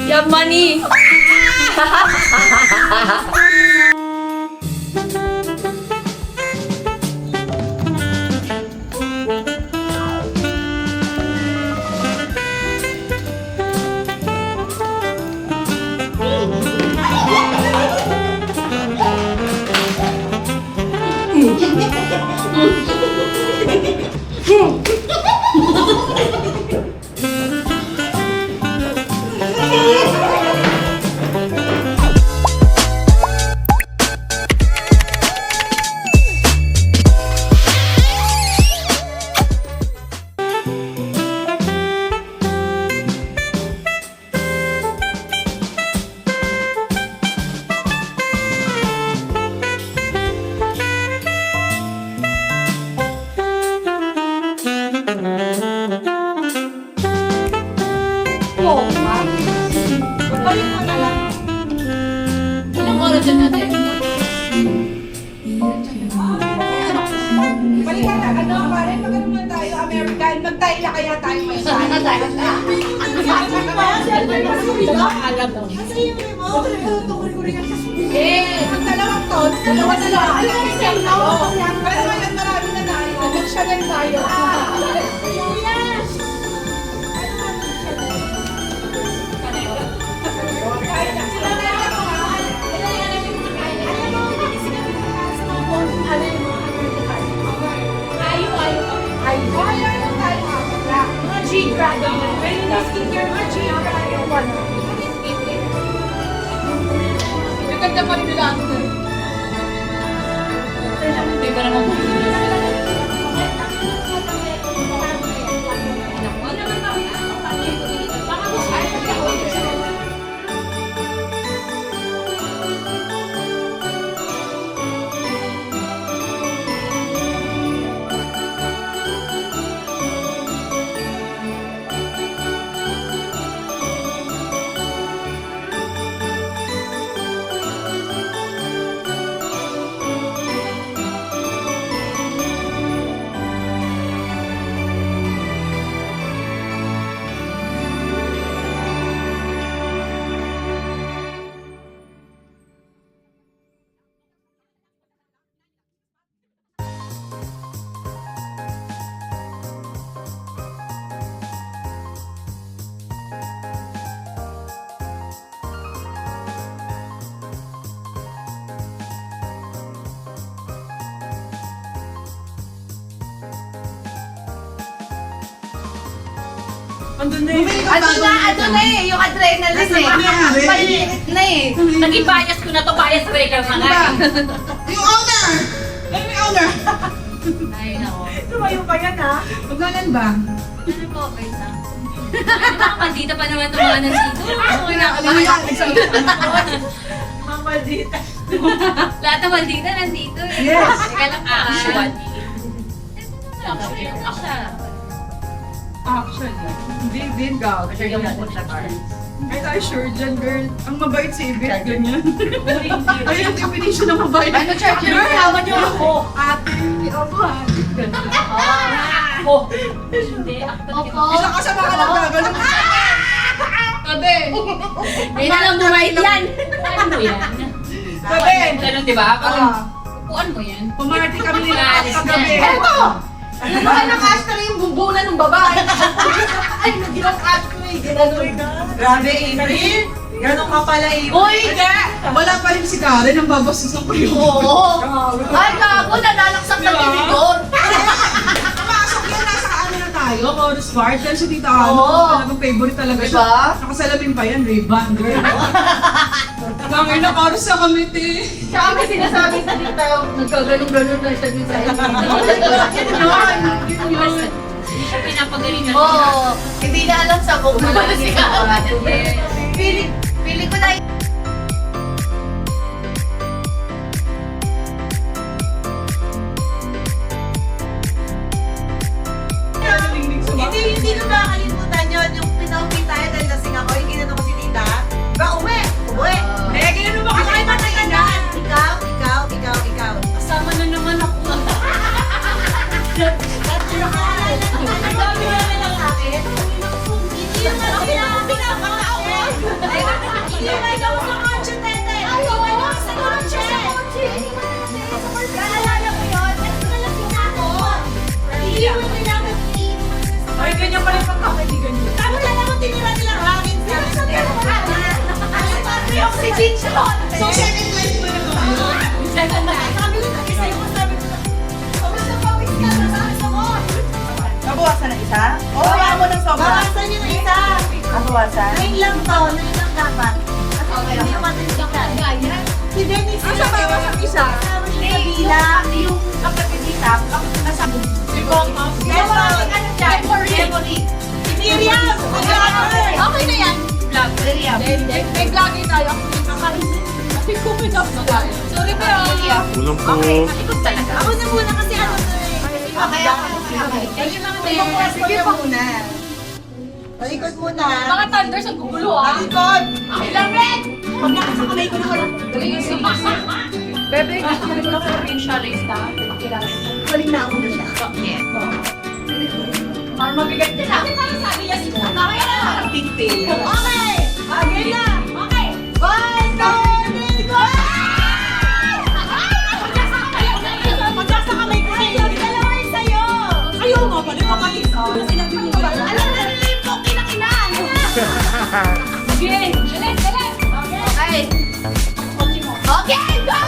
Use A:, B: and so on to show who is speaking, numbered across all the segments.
A: Your money.
B: Balik mo na lang. Ilang oras dyan natin? Balik ka na. Ano, pare? Magano muna tayo, American. Magtayo na kaya tayo may sana tayo na. Magdalawang ton. Dalawa na lang. Pero ngayon marami na tayo. Mag-Chanel tayo. G-Dragon. Pero yung skincare mga G-Dragon. Nagkanda pa rin nila ako. Hindi ba naman mo?
A: Ano na eh, yung adrenaline eh. Maliit na eh.
C: Naging bias ko na to, bias breaker na nga.
B: Yung owner! May owner!
C: Ay, nako.
B: Tumayo pa yan ha? Pagkalan ba?
C: Ano po, wait lang. Ano, maldita pa naman itong mga nandito.
B: Mga maldita.
C: Lahat ng maldita nandito eh.
B: Yes.
C: Teka lang pa.
B: Actually, hindi din gaw. Ay, sure dyan, girl. Ang mabait si Ibit, ganyan. Ay, yung definition ng mabait.
A: Ano, church?
B: Girl,
C: Tama niyo ako.
B: ate, opo, ate.
C: Oh. Hindi, ako.
B: Isa ka sa mga nagagano. Tabi!
A: May nalang bumayad yan.
C: Ano mo yan?
B: Tabi!
C: Ganun, di ba? Parang, upuan mo yan.
B: Pumarty kami nila kagabi.
A: Eto! Yung mga naka-ashtray yung bumbunan ng babae. Ay, nagilang ashtray. Ginanoy na.
B: Grabe, April! Ganon ka pala, April.
A: Uy!
B: Wala pa rin si Karen ang babastos ng priyo.
A: Oo! Ay, gago! Nalalaksak na tinidor!
B: Pumasok yan, nasa ano na tayo, Chorus Bar. Dahil si Tita Ano,
A: Oo.
B: talagang favorite talaga siya.
A: Diba?
B: Nakasalamin pa yan, Ray-Ban, girl. Tangay na, Chorus sa kamiti.
A: Siya kami sinasabi sa dito, nagkaganong-ganon na siya din sa
C: Hindi siya pinapagalingan.
A: Oo! Hindi na alam sa kung ano si Karen. Pili ko na
D: Hindi ko makakalimutan yun. Yung pinaupi tayo dahil lasing ako, yung ginano ko si Tita. Ba, uwi! Uwi!
B: Eh, ganyan mo kasi
D: Ay, matagandaan! Ikaw.
C: Kasama na naman ako.
D: Ang dami na lang sa akin. Hindi yung
B: Ay, ganyan pala yung pagkakaibigan niyo.
D: Tama na naman tinira nilang hangin. Sabi ko, ano pa rin yung si Chinchon? So, second life mo na ba? Second life. Sabi ko, sa'yo ko sabi ko, pawis na pawis ka, nasa mo.
A: Nabawasan na isa? O, hayaan mo ng sobra?
D: Bawasan niyo na isa.
A: Nabawasan?
D: 9 lang to, 9 lang dapat. Hindi naman din ka. Si Dennis,
A: Asa bawas ang isa?
D: kasama siya sa bilang.
A: Yung kapatid ni Sam, ang nasa
D: Memory. Si Miriam, mag-honor.
A: Okay na yan. Vlog. Miriam. May vlogging tayo. Kasi kuminap na tayo. Sorry pero.
E: Kulang po.
A: Okay, ikot talaga.
D: Ako na muna kasi ano na eh.
A: Okay, okay. Kayo lang din. Sige pa muna.
D: Palikod muna.
A: Mga thunders ang gugulo ah.
D: Palikod.
A: Okay lang, Red! Pag nakasakamay ko na walang Bebe, gusto ko na provincialist ha.
D: Paling na ako na siya.
A: Yes. Para mabigat din ha. Parang sabi niya si Mona. Kaya na parang pintil.
D: Okay. Again na. Okay. 1, 2, 3, go! Magkasakamay ko sa'yo. Dalawa yung sa'yo.
A: Ayaw nga pala, kapatid. Sinabi mo ba?
D: Alam na nila yung poke na kinaan.
A: Sige, galit, galit. Okay. Okay, go!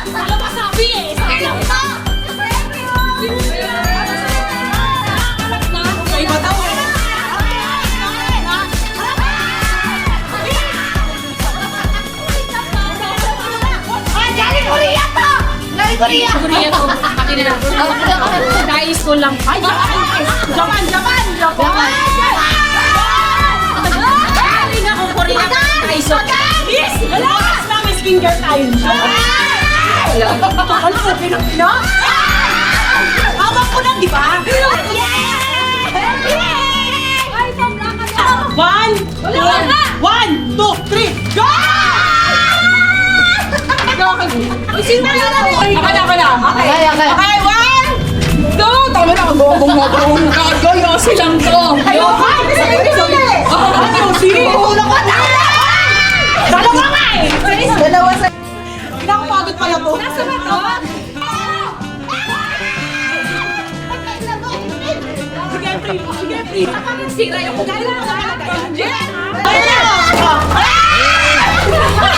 A: Ano ba sabi eh? Sabi lang ito. Ay, bataw eh. Galing Korea to! Galing Korea!
C: Korea to. Pati na lang. High school lang.
A: Ay, Japan! Japan! Japan!
C: Galing ako Korea. High school.
A: Yes! Alas! Namin skincare tayo siya. Ano ko, pinapina? Hawak ko na, di ba? One, two, three, go! Sino na? Ako na. Okay, one, two, tama na, gong. Yosi lang to. Yosi! Tulong ka na! Dalawa nga eh! Dalawa sa... Pinakapagod pala to. Nasa ba to? Sige, free. Sige, sira yung kailangan ka talaga.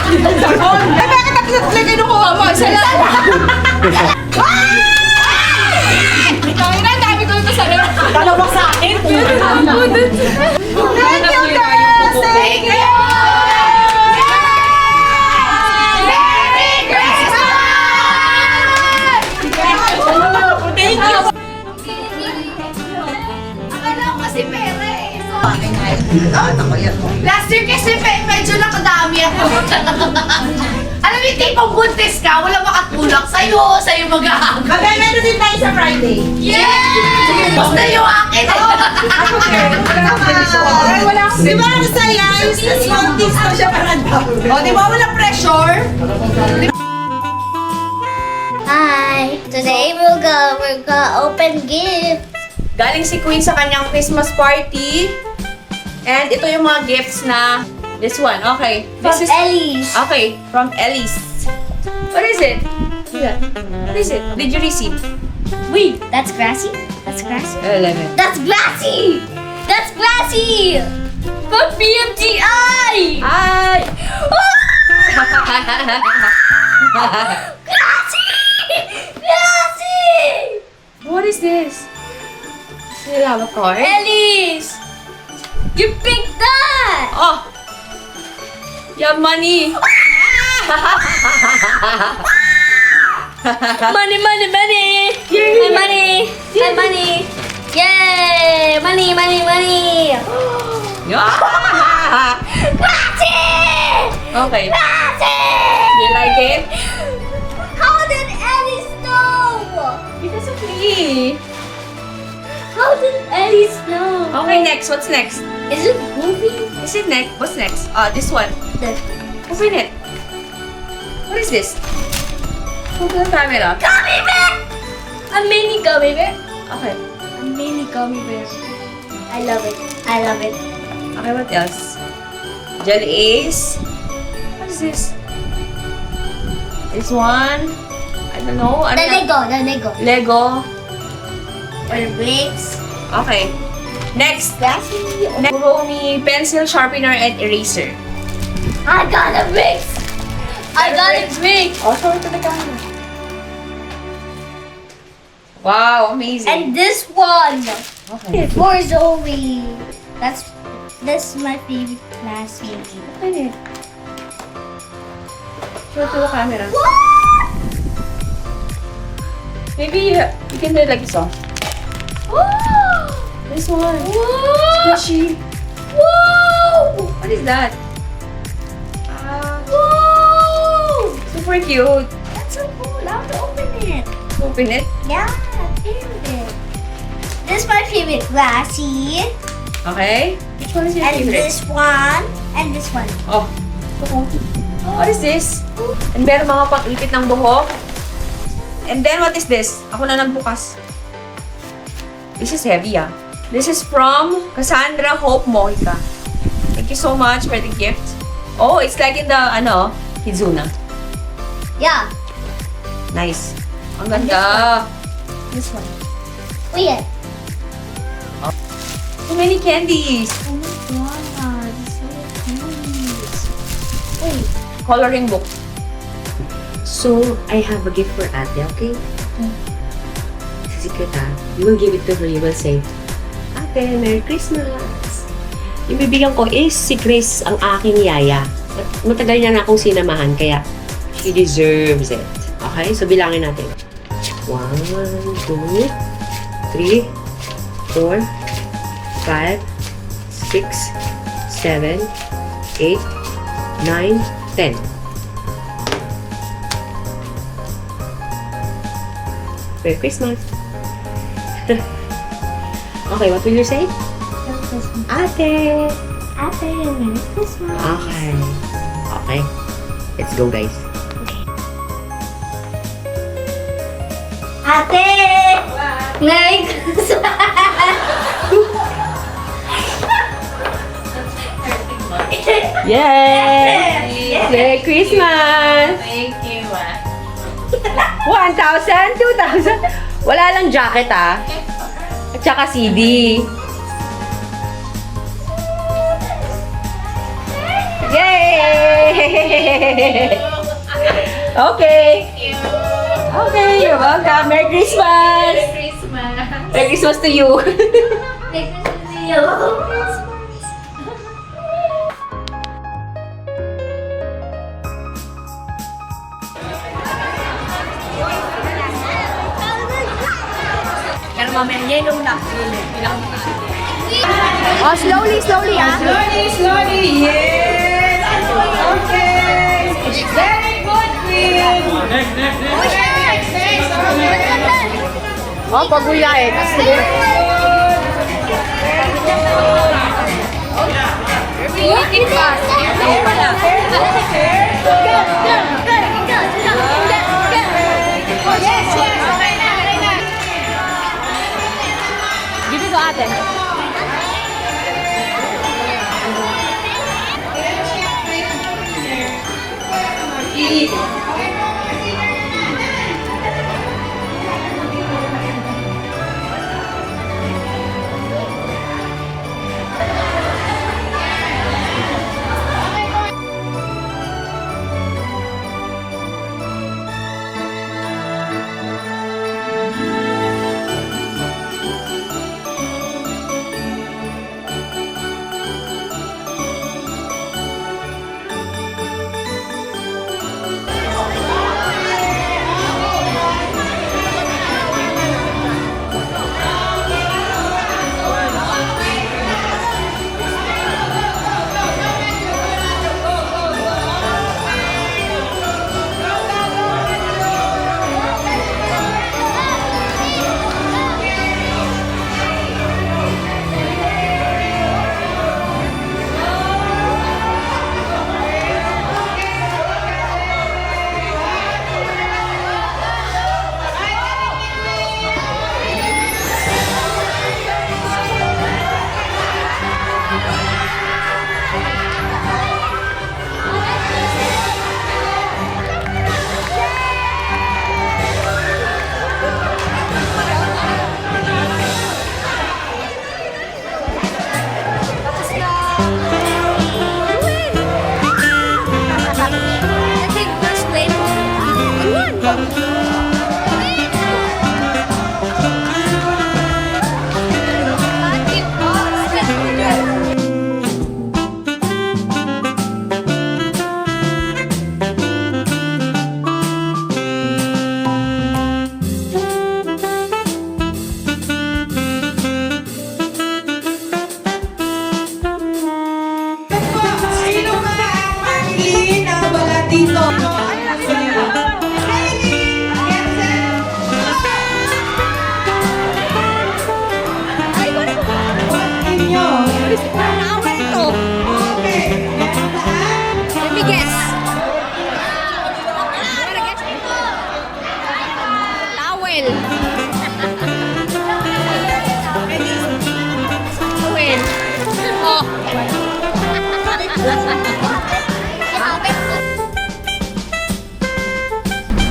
A: Eh, bakit tatlo kinukuha mo? Isa lang. Kaya na, dami ko yung masarap. Dalawa sa akin. Thank you, girls! Thank you! Merry Christmas! Thank you! Akala ko kasi pera eh. Last year kasi medyo nakadami ako. Alam mo, yung tipong buntis ka, wala makatulak sa'yo mag-ahang.
D: Magkano din tayo sa Friday.
A: Yes! Basta yung akin eh.
D: Wala akong di ba ang saya? Yung small things pa siya parang
A: O, di ba wala pressure?
F: Hi! Today we're gonna open gifts.
G: Galing si Queen sa kanyang Christmas party. And ito yung mga gifts na this one. Okay.
F: From Ellie's.
G: Okay, from Ellie's. What is it? Yeah. What is it? Did you receive?
F: Wait, that's grassy? That's grassy?
G: 11.
F: That's grassy! That's grassy! From BMTI!
G: Ay!
F: Grassy! Grassy!
G: What is this? Is it a card?
F: Ellie's! You picked that!
G: Oh! You have money!
F: Money, money, money! My money! My money! Yay! Money, money, money! Grassy!
G: Okay.
F: Grassy!
G: Do you like it?
F: How did Ellie know?
G: Because of me.
F: How did Ellie know?
G: Okay, next. What's next?
F: Is it movie?
G: Is it next? What's next? This one.
F: The
G: Open it. What is this? Open the camera.
F: gummy bear! A mini gummy bear?
G: Okay.
F: A mini gummy bear. I love it. I love it.
G: Okay, what else? Jelly Ace. What is this? This one. I don't know.
F: The Lego. The Lego.
G: Lego.
F: or bricks.
G: Okay. Next.
F: Gassy.
G: Puroni pencil sharpener and eraser.
F: I got a bricks. I got a brick.
G: Oh, show it to the camera. Wow, amazing.
F: And this one
G: Okay.
F: for Zoe. This is my favorite classmate.
G: Okay. Show it to the camera.
F: What?
G: Maybe you can do it like this one.
F: Whoa!
G: This one.
F: Whoa!
G: Squishy.
F: Whoa!
G: What is that?
F: Whoa!
G: Super cute.
F: That's so cool. I have to open it.
G: Open it.
F: Yeah, favorite. This is my favorite glassy.
G: Okay. Which one is your
F: And
G: favorite?
F: this one. And this one.
G: Oh. What is this? And meron mga pang-ipit ng buhok. And then, what is this? Ako na nagbukas. This is heavy, ah. This is from Cassandra Hope Mojica. Thank you so much for the gift. Oh, it's like in the, Kizuna.
F: Yeah.
G: Nice. Ang ganda. This one.
F: Oh yeah.
G: So many candies.
F: Oh my god. This is so nice. Wait.
G: Coloring book.
E: So, I have a gift for ate, okay? Secret ah. You will give it to her, you will say, Ate, Merry Christmas! Yung bibigyan ko is si Chris, ang aking yaya. At matagal niya na akong sinamahan, kaya she deserves it. Okay? So, bilangin natin. 1, 2, 3, 4, 5, 6, 7, 8, 9, 10. Merry Christmas! Okay, what will you say? Ate!
F: Ate, Merry Christmas.
E: Okay. Okay. Let's go, guys.
F: Ate! Merry Christmas.
G: Yay! Merry Christmas!
A: Thank you,
G: 1,000? 2,000? Wala lang jacket, ah. At saka CD. Yay! Okay. Okay, you're welcome. Merry Christmas! Merry Christmas to you.
F: Merry Christmas to you.
G: Pero mamaya yellow na. Oh, slowly, ah.
B: Slowly, yes! Okay! Very good, Queen!
G: Oh, paguyain. Give it to ate.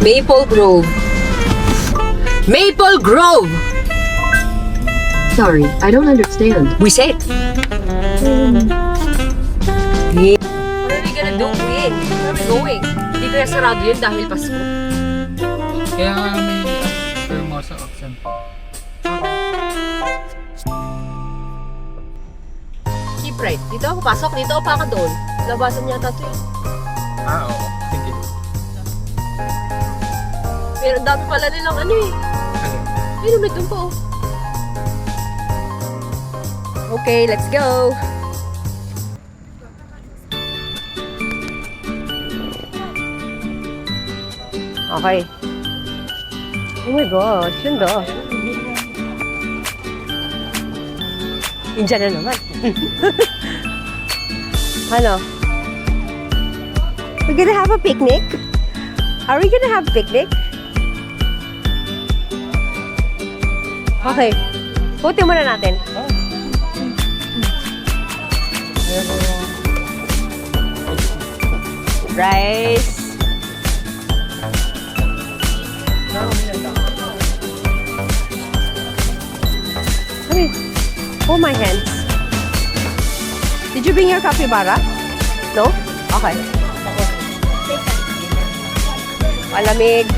E: Maple Grove. Maple Grove!
H: Sorry, I don't understand.
E: We said. What are we gonna do, Queen? Where are we going? Hindi kaya sarado yun dahil Pasko.
I: Kaya nga may Hermosa option.
E: Keep right. Dito ako pasok. Dito ako pa doon. Labasan niya ito eh.
I: Oo. Sige.
E: Pero ang dami pala nilang ano eh. Pero may doon pa oh. Okay, let's go! Okay. Oh my gosh, yun do. Indian na naman. Ano? We're gonna have a picnic? Are we gonna have a picnic? Okay. Putin muna natin. Rice. Okay. Hold my hands. Did you bring your capybara? No? Okay. Malamig.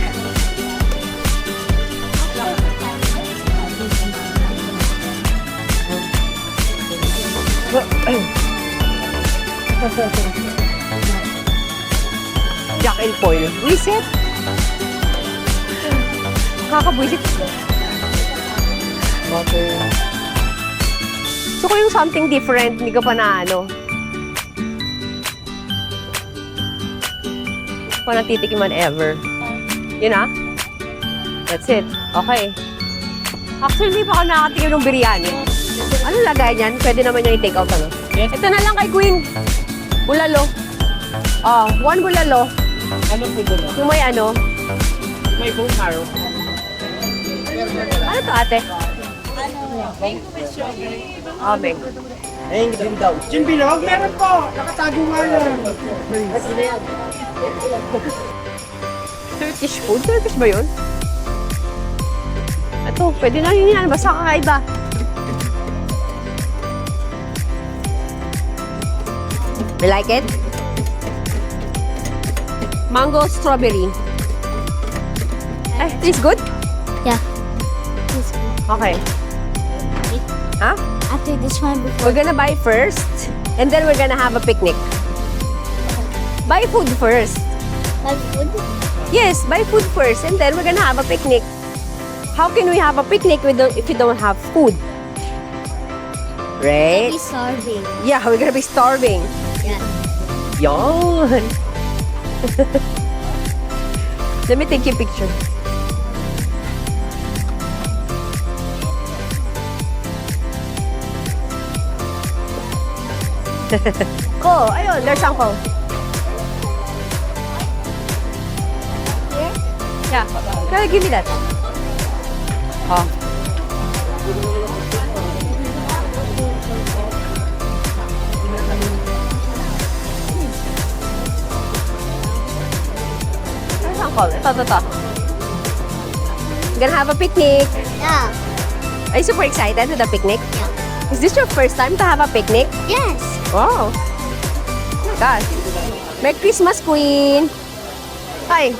E: Jack and Paul. Reset. Nakakabwisit. So kung yung something different, hindi ka pa na ano. Hindi pa natitikiman ever. Yun ah. That's it. Okay. Actually, hindi pa ako nakatikim ng biryani. Ano lagay niyan? Pwede naman yung i-take out ano?
I: Yes.
E: Ito na lang kay Queen. Bulalo. Oh, one bulalo.
I: Ano po doon?
E: Yung may ano.
I: May bone marrow.
E: Ano to ate? Oh, mango.
I: Ayun, din daw. Jim Bilog, meron po. Nakatago nga yan.
E: Turkish food? Turkish ba yun? Ito, pwede na yun yan. Basta kakaiba. You like it? Mango strawberry. Eh, tastes good?
F: Yeah.
E: Okay. Huh?
F: After this one, before.
E: We're gonna buy first, and then we're gonna have a picnic. Buy food first.
F: My food?
E: Yes, buy food first, and then we're gonna have a picnic. How can we have a picnic if we don't have food? Right?
F: Be starving.
E: Yeah, we're gonna be starving.
F: Yeah.
E: Yon. Let me take you a picture. Ko, ayun, there's Uncle.
F: Here?
E: Yeah. Can you give me that? Oh. There's Uncle. Ito. We're gonna have a picnic.
F: Yeah.
E: Are you super excited to the picnic?
F: Yeah.
E: Is this your first time to have a picnic?
F: Yes.
E: Wow. Oh my God. Merry Christmas, Queen. Hi.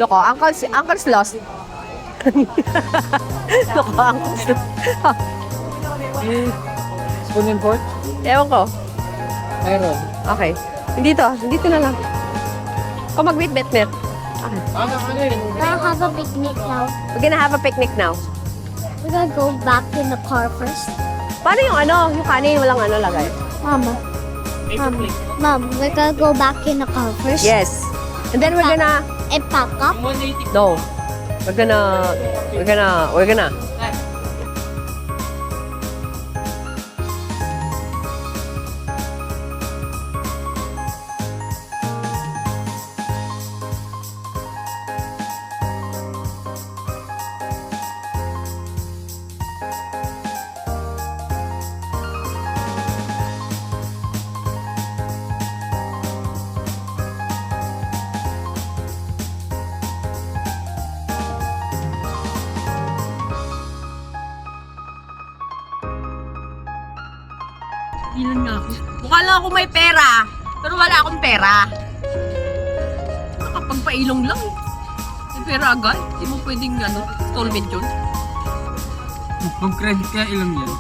E: Loko, Uncle's lost. Loko, Uncle's lost.
I: Spoon and fork?
E: Ewan ko.
I: Meron.
E: Okay. Dito na lang. Kung mag-wheat milk.
I: Ano yun?
F: We'll have a picnic now.
E: We're gonna have a picnic now.
F: We're gonna go back in the car first.
E: Paano yung ano? Yung kanin walang ano lagay?
F: Mama. Mom, we're gonna go back in the car first.
E: Yes. And then we're gonna...
F: And pack up.
E: No. We're gonna... Pigilan nga ako. Mukha lang ako may pera, pero wala akong pera. Nakapagpailong lang eh. May pera agad. Hindi mo pwedeng installment yun.
H: Kung credit ka, ilang yan.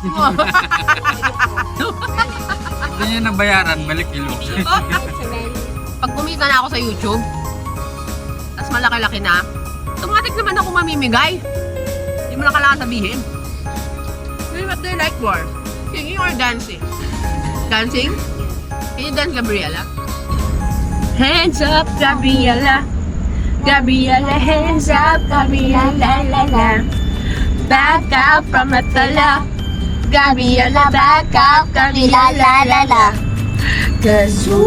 H: Hindi niya nabayaran, balik ilong.
E: Pag kumita na ako sa YouTube, tas malaki-laki na, automatic naman ako mamimigay. Hindi mo na kailangan sabihin. What do you like more? Singing or dancing? Dancing? Can you dance, Gabriela? Hands up, Gabriela. Gabriela, hands up, Gabriela, la la. Back up from the tala. Gabriela, back up, Gabriela, la la la. Cause you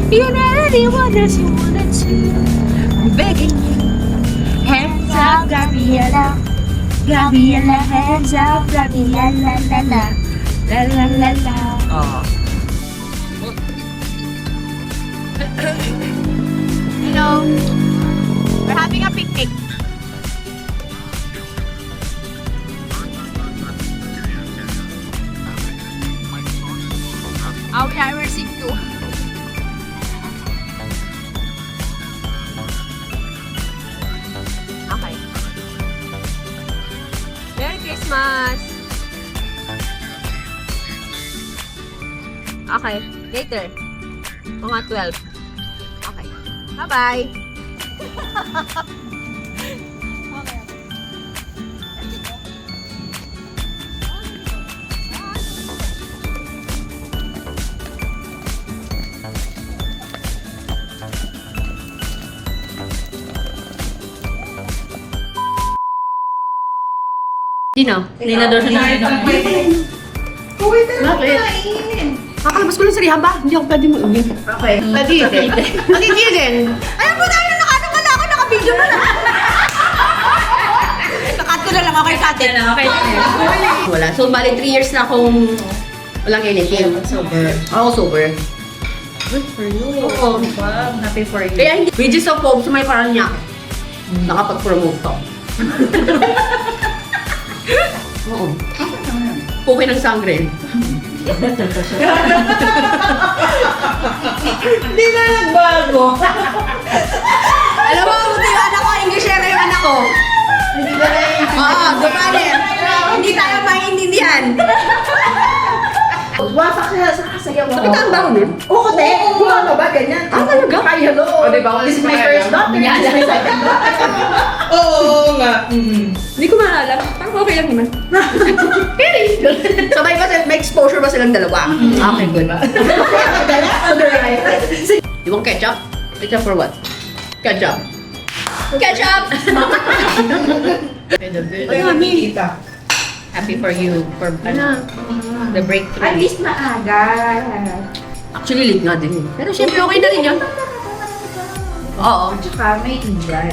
E: really want us, you wanted to. I'm begging you. Hands up, Gabriela. Gabriela, hands up, Gabriela, la la. La la la la. Oh. Hello. We're having a picnic. Oh, we are received too. Okay. Merry Christmas! Okay, later. Mga 12. Okay. Bye-bye! Dino, ninador siya ng kakalabas ko lang sa rehab ba? Hindi ako pwede mag-uwi. Okay. Pwede din. Pwede din. Ayaw mo tayo naka-ano ka na ako, naka-video na lang. Nakat ko na lang ako kay Kate. Wala. So, bali 3 years na akong walang anything. Sober. Ako sober. Good for you. Oo. Happy for you. Kaya hindi. Wages of Hope, sumay parang niya ako. Nakapag-promote to. Oo. Puki ng sangre.
A: Hindi na nagbago.
E: Alam mo, buti yung anak ko, Englishera yung anak ko. Oo, gumanin. Hindi tayo maintindihan.
A: Wasak siya sa kasayaw mo.
E: Nakita ang bago nun?
A: Oo, te. Gumama ba ganyan?
E: Ah, talaga?
A: Ay, hello. O, diba? This is my first daughter. This is my second daughter. Oo nga.
E: Hindi ko maalala. Parang okay lang naman. Sabay ba, may exposure ba silang dalawa? Okay, good. You want ketchup? Ketchup for what? Ketchup. Ketchup!
A: Ay, mami.
E: Happy for you for the breakthrough.
A: At least maaga.
E: Actually, late nga din. Pero syempre, okay na rin yun. Oo.
A: Tsaka may injan.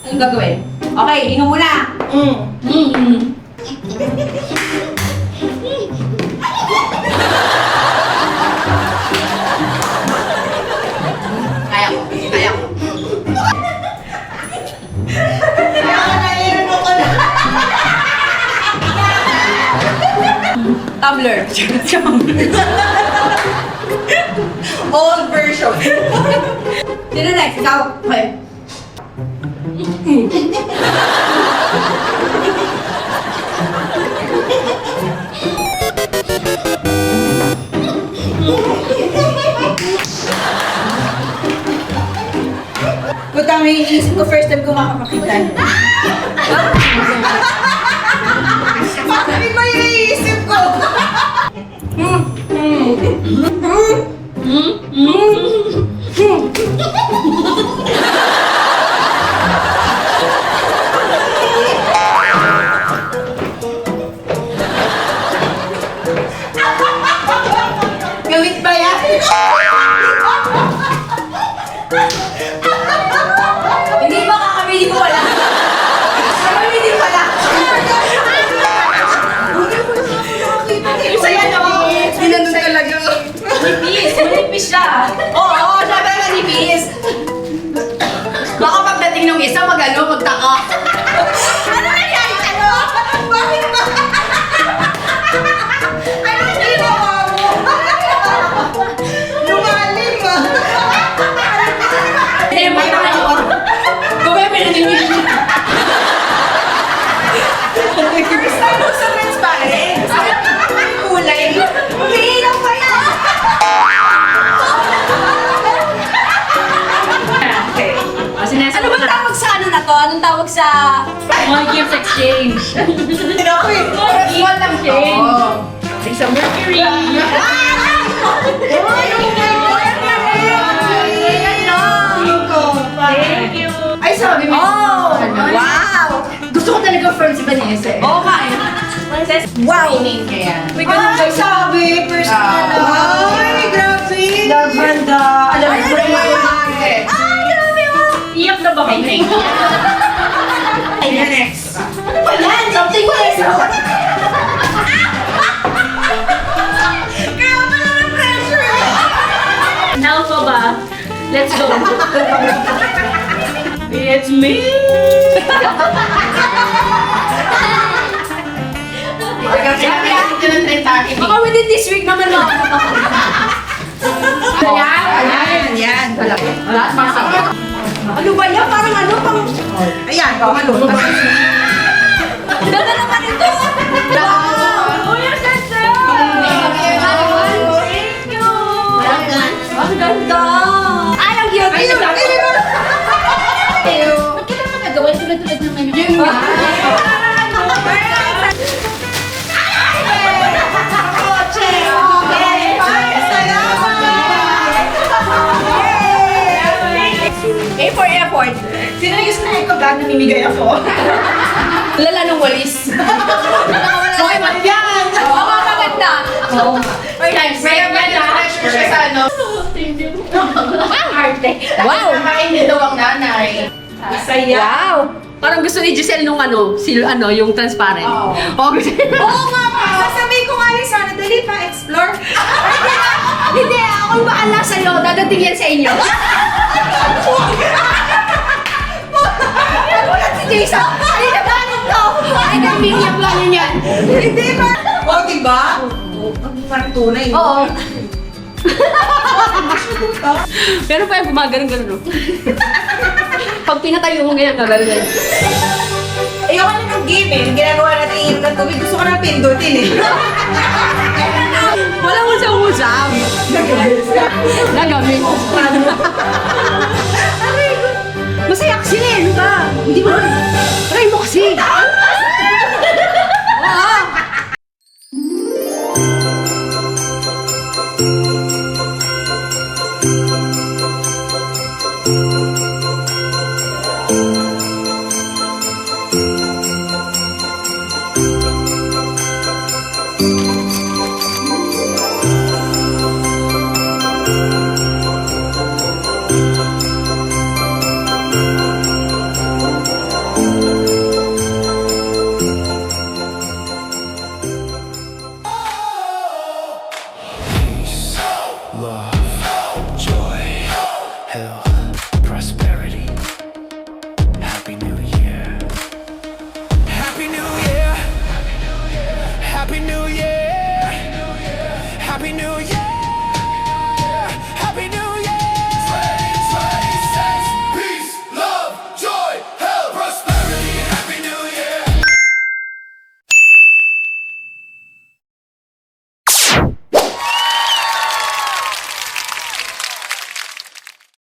G: Anong gagawin? Okay, inom mo na. Kaya
A: Tumblr.
D: Old version.
A: Sino next? Ikaw? Okay.
D: Putang iniisip ko first time ko makakapitan. Bakit ba yung iniisip ko? Gawit ba yan?
A: Hindi ba kakamili ko wala?
D: Hindi pala. Isa yan o. Ginanong talaga.
A: Manipis siya. Oo, sabi nga manipis. Baka pagdating ng isa, magtaka.
D: Ano nangyari sa'yo? Bakit ba? Ano ginawa mo? Lumalim ah.
A: Hindi, may tayo. Gawin mo na ninyo.
D: First time ko sa transparent. Ang kulay. Umiinom pa yan.
A: Ano bang tawag sa ano na to? Anong tawag sa...
C: Mga gifts exchange.
D: Ako eh.
A: Small lang siya.
C: Sa Mercury. Thank you.
A: Ay, sabi mo.
D: Oh! Wow!
A: Gusto ko talaga first si Vanessa eh. Oo nga eh.
D: Wow!
A: May ganun
D: Ay, sabi! Personal na. Ay, grabe!
A: Ganda. Alam mo,
D: Ay, grabe mo!
C: Iyak na ba kami?
D: Ay, next. Ano ba yan? Something with Kaya pala na pressure.
C: Now pa ba? Let's go. It's me!
A: baka within this week naman ako.
D: Yan.
A: Lahat masakit.
D: Ano ba yan? Parang ano pang... Ayan, ano?
A: Ganda naman ito.
C: Oh, you're so
A: Thank you. Ang ganda. Ay, ang cute.
D: Ayun!
C: Ba't kailan mo nagawa? Tulad-tulad naman yung...
A: A for effort.
D: Sino yung gusto na ito? Gag namimigay ako.
A: Lala nung walis. Okay, yan. Oo, maganda. Oo. Nice.
D: Pressure siya sa ano.
A: Ang arte. Wow.
D: Nakain niya daw ang nanay. Masaya.
A: Wow. Parang gusto ni Giselle nung yung transparent.
D: Oo.
A: Oo, gusto niya.
D: Oo nga pa! Sasabihin ko nga rin sana, dali pa, explore.
A: Hindi, ako baala sa'yo. Dadating yan sa inyo.
D: Nagulat si Jason! Ay, nagalit to!
A: Ay, nagmini ang plano niyan.
D: Hindi ba? Oo, diba? Parang tunay.
A: Oo. Pero pa yung gumagano'n-gano'n, no? Pag pinatayo mo ganyan, gano'n.
D: Ayoko na ng game eh. Ginagawa natin yung ng tubig. Gusto ko na pindutin eh.
A: Walang usap-usap. Nagamit. Masaya kasi eh, ano ba? Hindi mo. Try mo kasi.